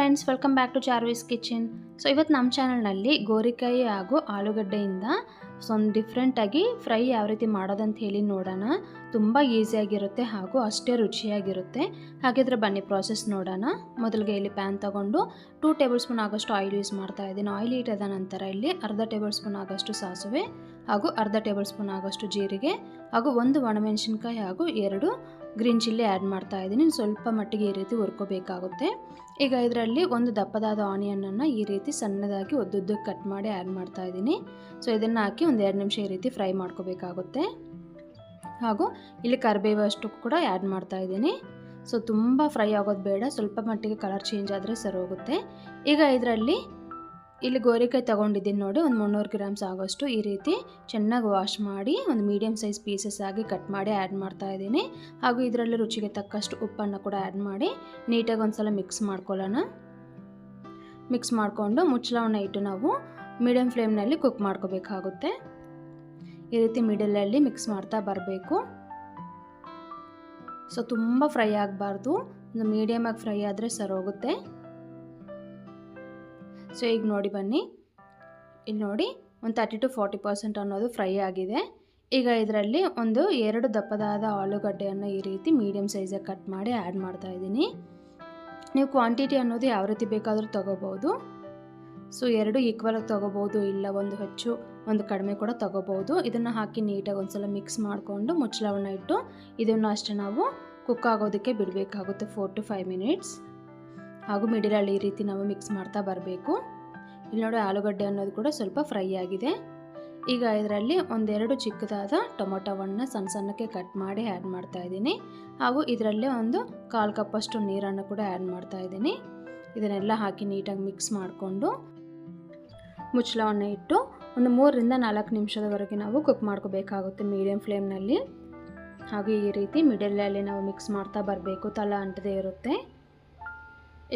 Friends, welcome back to Charvi's kitchen. So ಇವತ್ತು ನಮ್ಮ ಚಾನಲ್ನಲ್ಲಿ ಗೋರಿಕಾಯಿ ಹಾಗೂ ಆಲೂಗಡ್ಡೆಯಿಂದ ಒಂದು ಡಿಫ್ರೆಂಟಾಗಿ ಫ್ರೈ ಯಾವ ರೀತಿ ಮಾಡೋದಂತ ಹೇಳಿ ನೋಡೋಣ. ತುಂಬ ಈಸಿಯಾಗಿರುತ್ತೆ ಹಾಗೂ ಅಷ್ಟೇ ರುಚಿಯಾಗಿರುತ್ತೆ. ಹಾಗಿದ್ರೆ ಬನ್ನಿ ಪ್ರಾಸೆಸ್ ನೋಡೋಣ. ಮೊದಲಿಗೆ ಇಲ್ಲಿ ಪ್ಯಾನ್ ತೊಗೊಂಡು 2 ಟೇಬಲ್ ಸ್ಪೂನ್ ಆಗೋಷ್ಟು ಆಯಿಲ್ ಯೂಸ್ ಮಾಡ್ತಾ ಇದ್ದೀನಿ. ಆಯಿಲ್ ಹೀಟ್ ಆದ ನಂತರ ಇಲ್ಲಿ ಅರ್ಧ ಟೇಬಲ್ ಸ್ಪೂನ್ ಆಗೋಷ್ಟು ಸಾಸಿವೆ ಹಾಗೂ ಅರ್ಧ ಟೇಬಲ್ ಸ್ಪೂನ್ ಆಗೋಷ್ಟು ಜೀರಿಗೆ ಹಾಗೂ 1 ಒಣಮೆಣಸಿನ್ಕಾಯಿ ಹಾಗೂ 2 ಗ್ರೀನ್ ಚಿಲ್ಲಿ ಆ್ಯಡ್ ಮಾಡ್ತಾ ಇದ್ದೀನಿ. ಸ್ವಲ್ಪ ಮಟ್ಟಿಗೆ ಈ ರೀತಿ ಹುರ್ಕೋಬೇಕಾಗುತ್ತೆ. ಈಗ ಇದರಲ್ಲಿ ಒಂದು ದಪ್ಪದಾದ ಆನಿಯನನ್ನು ಈ ರೀತಿ ಸಣ್ಣದಾಗಿ ಉದ್ದುದ್ದಕ್ಕೆ ಕಟ್ ಮಾಡಿ ಆ್ಯಡ್ ಮಾಡ್ತಾ ಇದ್ದೀನಿ. ಸೊ ಇದನ್ನು ಹಾಕಿ ಒಂದು 2 ನಿಮಿಷ ಈ ರೀತಿ ಫ್ರೈ ಮಾಡ್ಕೋಬೇಕಾಗುತ್ತೆ. ಹಾಗೂ ಇಲ್ಲಿ ಕರಿಬೇವು ಅಷ್ಟು ಕೂಡ ಆ್ಯಡ್ ಮಾಡ್ತಾ ಇದ್ದೀನಿ. ಸೊ ತುಂಬ ಫ್ರೈ ಆಗೋದು ಬೇಡ, ಸ್ವಲ್ಪ ಮಟ್ಟಿಗೆ ಕಲರ್ ಚೇಂಜ್ ಆದರೆ ಸರಿ ಹೋಗುತ್ತೆ. ಈಗ ಇದರಲ್ಲಿ ಇಲ್ಲಿ ಗೋರಿಕಾಯಿ ತೊಗೊಂಡಿದ್ದೀನಿ ನೋಡಿ, ಒಂದು 300 ಗ್ರಾಮ್ಸ್ ಆಗೋಷ್ಟು ಈ ರೀತಿ ಚೆನ್ನಾಗಿ ವಾಶ್ ಮಾಡಿ ಒಂದು ಮೀಡಿಯಮ್ ಸೈಜ್ ಪೀಸಸ್ ಆಗಿ ಕಟ್ ಮಾಡಿ ಆ್ಯಡ್ ಮಾಡ್ತಾ ಇದ್ದೀನಿ. ಹಾಗೂ ಇದರಲ್ಲಿ ರುಚಿಗೆ ತಕ್ಕಷ್ಟು ಉಪ್ಪನ್ನು ಕೂಡ ಆ್ಯಡ್ ಮಾಡಿ ನೀಟಾಗಿ ಒಂದು ಸಲ ಮಿಕ್ಸ್ ಮಾಡ್ಕೊಳ್ಳೋಣ. ಮಿಕ್ಸ್ ಮಾಡಿಕೊಂಡು ಮುಚ್ಚಳವನ್ನು ಇಟ್ಟು ನಾವು ಮೀಡಿಯಮ್ ಫ್ಲೇಮ್ನಲ್ಲಿ ಕುಕ್ ಮಾಡ್ಕೋಬೇಕಾಗುತ್ತೆ. ಈ ರೀತಿ ಮಿಡಲಲ್ಲಿ ಮಿಕ್ಸ್ ಮಾಡ್ತಾ ಬರಬೇಕು. ಸೊ ತುಂಬ ಫ್ರೈ ಆಗಬಾರ್ದು, ಒಂದು ಮೀಡಿಯಮಾಗಿ ಫ್ರೈ ಆದರೆ ಸರಿ ಹೋಗುತ್ತೆ. ಸೊ ಈಗ ನೋಡಿ ಬನ್ನಿ, ಇಲ್ಲಿ ನೋಡಿ ಒಂದು 30 to 40% ಅನ್ನೋದು ಫ್ರೈ ಆಗಿದೆ. ಈಗ ಇದರಲ್ಲಿ ಒಂದು 2 ದಪ್ಪದಾದ ಆಲೂಗಡ್ಡೆಯನ್ನು ಈ ರೀತಿ ಮೀಡಿಯಮ್ ಸೈಜಾಗಿ ಕಟ್ ಮಾಡಿ ಆ್ಯಡ್ ಮಾಡ್ತಾ ಇದ್ದೀನಿ. ನೀವು ಕ್ವಾಂಟಿಟಿ ಅನ್ನೋದು ಯಾವ ರೀತಿ ಬೇಕಾದರೂ ತೊಗೋಬೋದು. ಸೊ 2 ಈಕ್ವಲಾಗಿ ತೊಗೋಬೋದು, ಇಲ್ಲ ಒಂದು ಹೆಚ್ಚು ಒಂದು ಕಡಿಮೆ ಕೂಡ ತೊಗೋಬೋದು. ಇದನ್ನು ಹಾಕಿ ನೀಟಾಗಿ ಒಂದು ಸಲ ಮಿಕ್ಸ್ ಮಾಡಿಕೊಂಡು ಮುಚ್ಚಳವನ್ನು ಇಟ್ಟು ಇದನ್ನು ಅಷ್ಟೇ ನಾವು ಕುಕ್ ಆಗೋದಕ್ಕೆ ಬಿಡಬೇಕಾಗುತ್ತೆ 4 to 5 ಮಿನಿಟ್ಸ್. ಹಾಗೂ ಮಿಡಲಲ್ಲಿ ಈ ರೀತಿ ನಾವು ಮಿಕ್ಸ್ ಮಾಡ್ತಾ ಬರಬೇಕು. ಇಲ್ಲಿ ನೋಡಿ ಆಲೂಗಡ್ಡೆ ಅನ್ನೋದು ಕೂಡ ಸ್ವಲ್ಪ ಫ್ರೈ ಆಗಿದೆ. ಈಗ ಇದರಲ್ಲಿ 1-2 ಚಿಕ್ಕದಾದ ಟೊಮೊಟೊವನ್ನು ಸಣ್ಣ ಸಣ್ಣಕ್ಕೆ ಕಟ್ ಮಾಡಿ ಆ್ಯಡ್ ಮಾಡ್ತಾ ಇದ್ದೀನಿ. ಹಾಗೂ ಇದರಲ್ಲೇ ಒಂದು 1/4 ಕಪ್ಪಷ್ಟು ನೀರನ್ನು ಕೂಡ ಆ್ಯಡ್ ಮಾಡ್ತಾ ಇದ್ದೀನಿ. ಇದನ್ನೆಲ್ಲ ಹಾಕಿ ನೀಟಾಗಿ ಮಿಕ್ಸ್ ಮಾಡಿಕೊಂಡು ಮುಚ್ಚಳವನ್ನು ಇಟ್ಟು ಒಂದು 3-4 ನಿಮಿಷದವರೆಗೆ ನಾವು ಕುಕ್ ಮಾಡ್ಕೋಬೇಕಾಗುತ್ತೆ ಮೀಡಿಯಮ್ ಫ್ಲೇಮ್ನಲ್ಲಿ. ಹಾಗೂ ಈ ರೀತಿ ಮಿಡಲಲ್ಲಿ ನಾವು ಮಿಕ್ಸ್ ಮಾಡ್ತಾ ಬರಬೇಕು, ತಳ ಅಂಟದೇ ಇರುತ್ತೆ.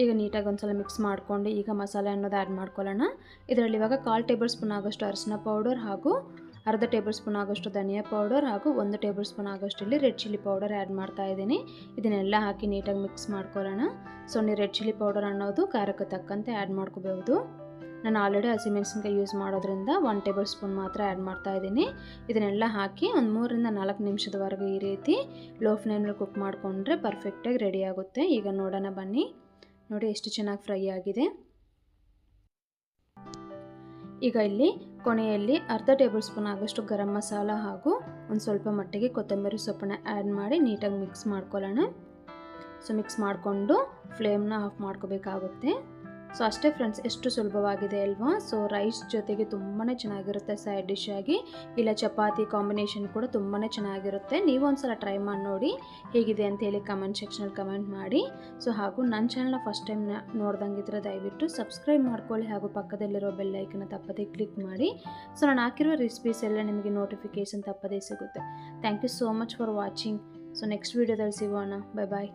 ಈಗ ನೀಟಾಗಿ ಒಂದು ಸಲ ಮಿಕ್ಸ್ ಮಾಡಿಕೊಂಡು ಈಗ ಮಸಾಲೆ ಅನ್ನೋದು ಆ್ಯಡ್ ಮಾಡ್ಕೊಳ್ಳೋಣ. ಇದರಲ್ಲಿ ಇವಾಗ 1/4 ಟೇಬಲ್ ಸ್ಪೂನ್ ಆಗೋಷ್ಟು ಅರಿಶಿನ ಪೌಡರ್ ಹಾಗೂ ಅರ್ಧ ಟೇಬಲ್ ಸ್ಪೂನ್ ಆಗೋಷ್ಟು ಧನಿಯಾ ಪೌಡರ್ ಹಾಗೂ 1 ಟೇಬಲ್ ಸ್ಪೂನ್ ಆಗೋಷ್ಟು ಇಲ್ಲಿ ರೆಡ್ ಚಿಲ್ಲಿ ಪೌಡರ್ ಆ್ಯಡ್ ಮಾಡ್ತಾ ಇದ್ದೀನಿ. ಇದನ್ನೆಲ್ಲ ಹಾಕಿ ನೀಟಾಗಿ ಮಿಕ್ಸ್ ಮಾಡ್ಕೊಳ್ಳೋಣ. ಸೊ ನೀವು ರೆಡ್ ಚಿಲ್ಲಿ ಪೌಡರ್ ಅನ್ನೋದು ಖಾರಕ್ಕೆ ತಕ್ಕಂತೆ ಆ್ಯಡ್ ಮಾಡ್ಕೋಬಹುದು. ನಾನು ಆಲ್ರೆಡಿ ಹಸಿಮೆಣಸಿನ್ಕಾಯಿ ಯೂಸ್ ಮಾಡೋದ್ರಿಂದ 1 ಟೇಬಲ್ ಸ್ಪೂನ್ ಮಾತ್ರ ಆ್ಯಡ್ ಮಾಡ್ತಾ ಇದ್ದೀನಿ. ಇದನ್ನೆಲ್ಲ ಹಾಕಿ ಒಂದು 3-4 ನಿಮಿಷದವರೆಗೆ ಈ ರೀತಿ ಲೋ ಫ್ಲೇಮ್ನಲ್ಲಿ ಕುಕ್ ಮಾಡಿಕೊಂಡ್ರೆ ಪರ್ಫೆಕ್ಟಾಗಿ ರೆಡಿ ಆಗುತ್ತೆ. ಈಗ ನೋಡೋಣ ಬನ್ನಿ, ನೋಡಿ ಎಷ್ಟು ಚೆನ್ನಾಗಿ ಫ್ರೈ ಆಗಿದೆ. ಈಗ ಇಲ್ಲಿ ಕೊನೆಯಲ್ಲಿ ಅರ್ಧ ಟೇಬಲ್ ಸ್ಪೂನ್ ಆಗೋಷ್ಟು ಗರಂ ಮಸಾಲ ಹಾಗೂ ಒಂದು ಸ್ವಲ್ಪ ಮಟ್ಟಿಗೆ ಕೊತ್ತಂಬರಿ ಸೊಪ್ಪನ್ನು ಆ್ಯಡ್ ಮಾಡಿ ನೀಟಾಗಿ ಮಿಕ್ಸ್ ಮಾಡ್ಕೊಳ್ಳೋಣ. ಸೊ ಮಿಕ್ಸ್ ಮಾಡಿಕೊಂಡು ಫ್ಲೇಮ್ನ ಆಫ್ ಮಾಡ್ಕೋಬೇಕಾಗುತ್ತೆ. ಸೊ ಅಷ್ಟೇ ಫ್ರೆಂಡ್ಸ್, ಎಷ್ಟು ಸುಲಭವಾಗಿದೆ ಅಲ್ವಾ. ಸೊ ರೈಸ್ ಜೊತೆಗೆ ತುಂಬಾ ಚೆನ್ನಾಗಿರುತ್ತೆ ಸೈಡ್ ಡಿಶ್ ಆಗಿ, ಇಲ್ಲ ಚಪಾತಿ ಕಾಂಬಿನೇಷನ್ ಕೂಡ ತುಂಬಾ ಚೆನ್ನಾಗಿರುತ್ತೆ. ನೀವು ಒಂದ್ಸಲ ಟ್ರೈ ಮಾಡಿ ನೋಡಿ ಹೇಗಿದೆ ಅಂತ ಹೇಳಿ ಕಮೆಂಟ್ ಸೆಕ್ಷನಲ್ಲಿ ಕಮೆಂಟ್ ಮಾಡಿ. ಸೊ ಹಾಗೂ ನನ್ನ ಚಾನಲ್ನ ಫಸ್ಟ್ ಟೈಮ್ ನೋಡ್ದಂಗಿದ್ರೆ ದಯವಿಟ್ಟು ಸಬ್ಸ್ಕ್ರೈಬ್ ಮಾಡ್ಕೊಳ್ಳಿ ಹಾಗೂ ಪಕ್ಕದಲ್ಲಿರೋ ಬೆಲ್ ಐಕನ್ನ ತಪ್ಪದೇ ಕ್ಲಿಕ್ ಮಾಡಿ. ಸೊ ನಾನು ಹಾಕಿರೋ ರೆಸಿಪೀಸ್ ಎಲ್ಲ ನಿಮಗೆ ನೋಟಿಫಿಕೇಷನ್ ತಪ್ಪದೇ ಸಿಗುತ್ತೆ. Thank you so much for watching. So next ವೀಡಿಯೋದಲ್ಲಿ ಸಿಗೋಣ. ಬಾಯ್ ಬಾಯ್.